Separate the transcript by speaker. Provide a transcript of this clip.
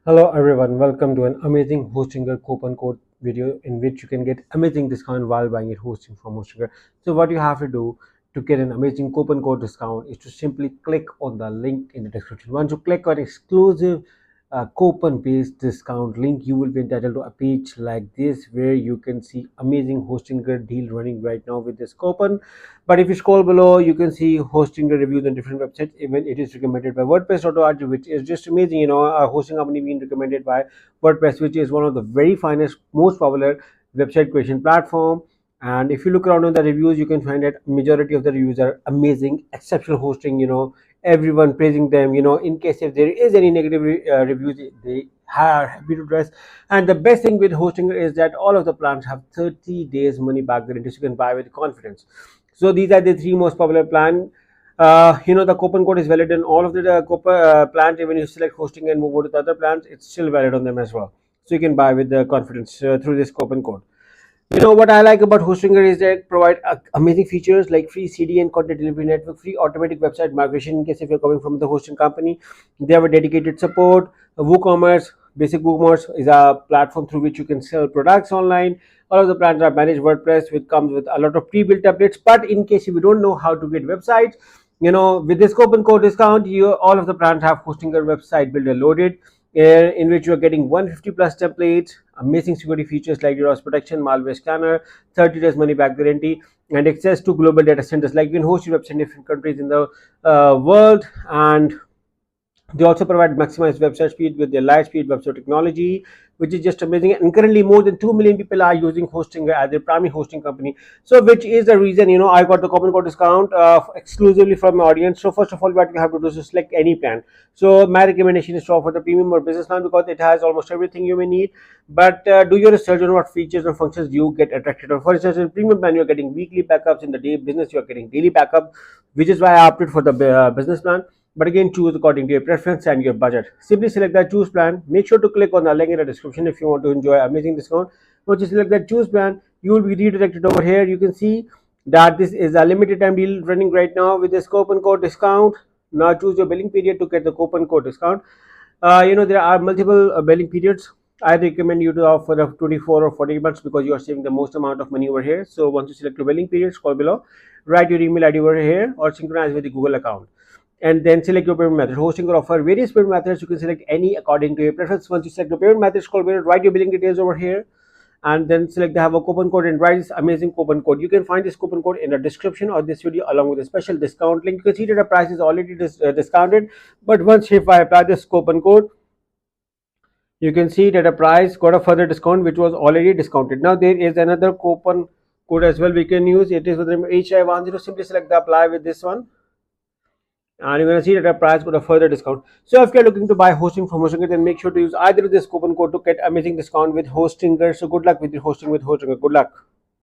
Speaker 1: Hello everyone, welcome to an amazing Hostinger coupon code video in which you can get amazing discount while buying it hosting from Hostinger. So what you have to do to get an amazing coupon code discount is to simply click on the link in the description. Once you click on exclusive coupon based discount link, you will be entitled to a page like this where you can see amazing Hostinger deal running right now with this coupon. But if you scroll below, you can see Hostinger reviews on different websites. Even it is recommended by WordPress.org, which is just amazing. A hosting company being recommended by WordPress, which is one of the very finest, most popular website creation platform. And if you look around on the reviews, you can find that majority of the reviews are amazing, exceptional hosting. Everyone praising them. In case if there is any negative reviews, they are happy to address. And the best thing with hosting is that all of the plans have 30 days money back guarantee, so you can buy with confidence. So these are the three most popular plan. The coupon code is valid in all of the plans. Even if you select hosting and move over to the other plans, it's still valid on them as well. So you can buy with the confidence through this coupon code. What I like about Hostinger is they provide amazing features like free CDN content delivery network, free automatic website migration in case if you're coming from the hosting company. They have a dedicated support. WooCommerce, basic WooCommerce is a platform through which you can sell products online. All of the plans are managed WordPress, which comes with a lot of pre-built templates. But in case if you don't know how to get websites, with this coupon code discount, all of the plans have Hostinger website builder loaded, in which you are getting 150 plus templates, amazing security features like DDoS protection, malware scanner, 30 days money back guarantee, and access to global data centers. Like you can host your website in different countries in the world. And they also provide maximized website speed with their light speed website technology, which is just amazing. And currently, more than 2 million people are using Hostinger as their primary hosting company. So, which is the reason I got the coupon code discount exclusively from my audience. So, first of all, what you have to do is select any plan. So, my recommendation is to offer the premium or business plan because it has almost everything you may need. But do your research on what features and functions you get attracted to. For instance, in premium plan, you're getting weekly backups. In the day business, you're getting daily backup, which is why I opted for the business plan. But again, choose according to your preference and your budget. Simply select that choose plan. Make sure to click on the link in the description if you want to enjoy amazing discount. Once you select that choose plan, you will be redirected over here. You can see that this is a limited time deal running right now with this coupon code discount. Now choose your billing period to get the coupon code discount. There are multiple billing periods. I recommend you to opt for the 24 or 40 months because you are saving the most amount of money over here. So once you select your billing period, scroll below, write your email ID over here or synchronize with the Google account, and then select your payment method. Hosting will offer various payment methods. You can select any according to your preference. Once you select your payment method, scroll below, write your billing details over here, and then select the have a coupon code and write this amazing coupon code. You can find this coupon code in the description of this video along with a special discount link. You can see that the price is already discounted, but once if I apply this coupon code, you can see that the price got a further discount which was already discounted. Now there is another coupon code as well we can use. It is with the HI10. Simply select the apply with this one, and you're going to see that the price got a further discount. So if you're looking to buy hosting from Hostinger, then make sure to use either this coupon code to get amazing discount with Hostinger. So good luck with your hosting with Hostinger. Good luck.